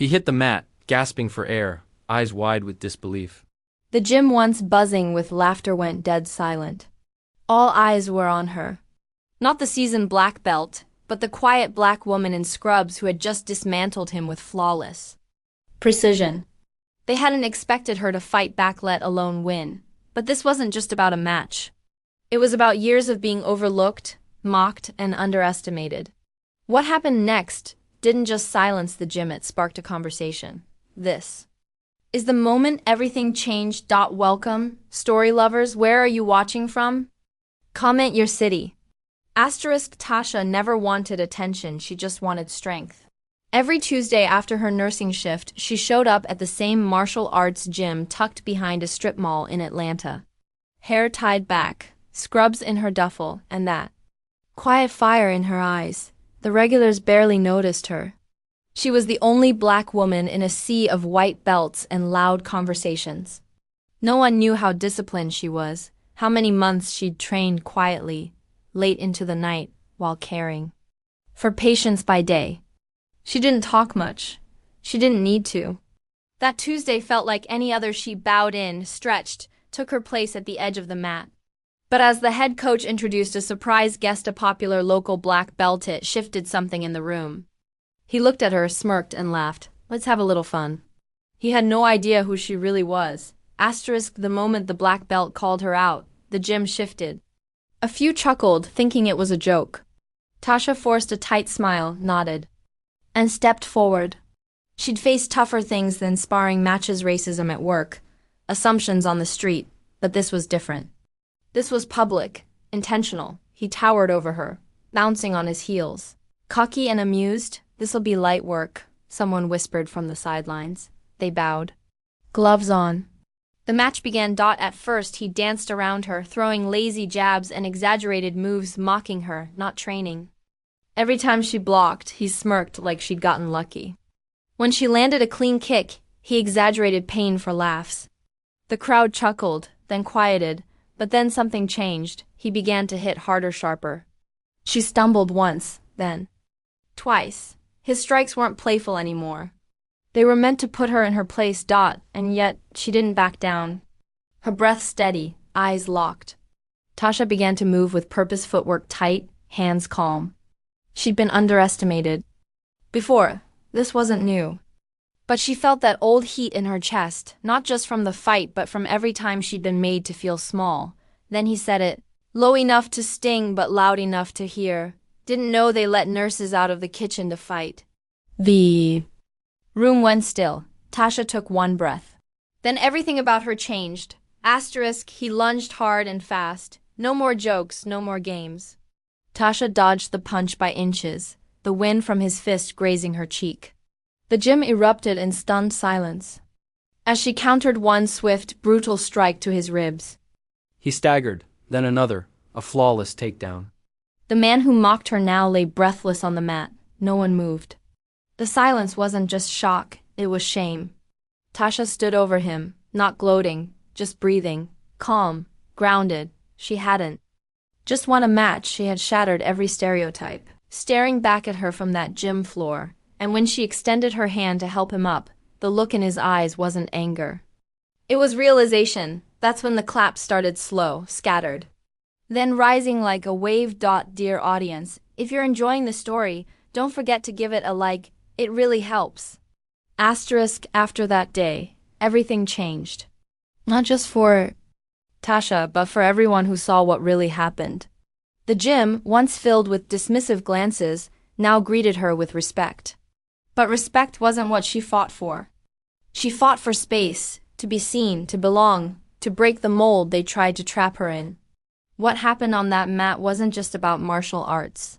He hit the mat, gasping for air, eyes wide with disbelief. The gym, once buzzing with laughter, went dead silent. All eyes were on her. Not the seasoned black belt, but the quiet black woman in scrubs who had just dismantled him with flawless precision. They hadn't expected her to fight back, let alone win. But this wasn't just about a match. It was about years of being overlooked, mocked, and underestimated. What happened next didn't just silence the gym, it sparked a conversation. This is the moment everything changed. Welcome, story lovers, where are you watching from? Comment your city. Tasha never wanted attention, she just wanted strength. Every Tuesday after her nursing shift, she showed up at the same martial arts gym tucked behind a strip mall in Atlanta. Hair tied back, scrubs in her duffel, and that quiet fire in her eyes. The regulars barely noticed her. She was the only black woman in a sea of white belts and loud conversations. No one knew how disciplined she was, how many months she'd trained quietly, late into the night, while caring for patients by day. She didn't talk much. She didn't need to. That Tuesday felt like any other. She bowed in, stretched, took her place at the edge of the mat. But as the head coach introduced a surprise guest, a popular local black belt, it shifted something in the room. He looked at her, smirked, and laughed. Let's have a little fun. He had no idea who she really was. The moment the black belt called her out, the gym shifted. A few chuckled, thinking it was a joke. Tasha forced a tight smile, nodded, and stepped forward. She'd faced tougher things than sparring matches, racism at work, assumptions on the street, but this was different. This was public, intentional. He towered over her, bouncing on his heels. Cocky and amused, "This'll be light work," someone whispered from the sidelines. They bowed. Gloves on. The match began. At first, he danced around her, throwing lazy jabs and exaggerated moves, mocking her, not training. Every time she blocked, he smirked like she'd gotten lucky. When she landed a clean kick, he exaggerated pain for laughs. The crowd chuckled, then quieted, but then something changed. He began to hit harder, sharper. She stumbled once, then twice. His strikes weren't playful anymore. They were meant to put her in her place. And yet, she didn't back down. Her breath steady, eyes locked. Tasha began to move with purpose, footwork tight, hands calm. She'd been underestimated before. This wasn't new. But she felt that old heat in her chest, not just from the fight but from every time she'd been made to feel small. Then he said it, low enough to sting but loud enough to hear. Didn't know they let nurses out of the kitchen to fight. The room went still. Tasha took one breath. Then everything about her changed. He lunged hard and fast. No more jokes, no more games. Tasha dodged the punch by inches, the wind from his fist grazing her cheek. The gym erupted in stunned silence as she countered one swift, brutal strike to his ribs. He staggered, then another, a flawless takedown. The man who mocked her now lay breathless on the mat. No one moved. The silence wasn't just shock, it was shame. Tasha stood over him, not gloating, just breathing, calm, grounded. She hadn't just won a match, she had shattered every stereotype. Staring back at her from that gym floor, and when she extended her hand to help him up, the look in his eyes wasn't anger. It was realization. That's when the claps started, slow, scattered, then rising like a wave. Dear audience, if you're enjoying the story, don't forget to give it a like, it really helps. After that day, everything changed. Not just for Tasha, but for everyone who saw what really happened. The gym, once filled with dismissive glances, now greeted her with respect. But respect wasn't what she fought for. She fought for space, to be seen, to belong, to break the mold they tried to trap her in. What happened on that mat wasn't just about martial arts.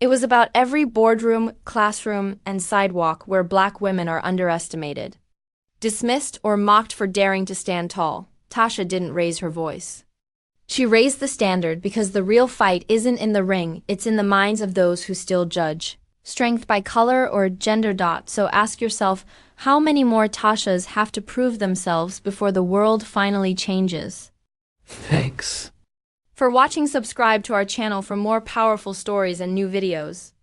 It was about every boardroom, classroom, and sidewalk where black women are underestimated, dismissed or mocked for daring to stand tall. Tasha didn't raise her voice. She raised the standard because the real fight isn't in the ring, it's in the minds of those who still judge strength by color or gender. So ask yourself, how many more Tashas have to prove themselves before the world finally changes? Thanks For watching. Subscribe to our channel for more powerful stories and new videos.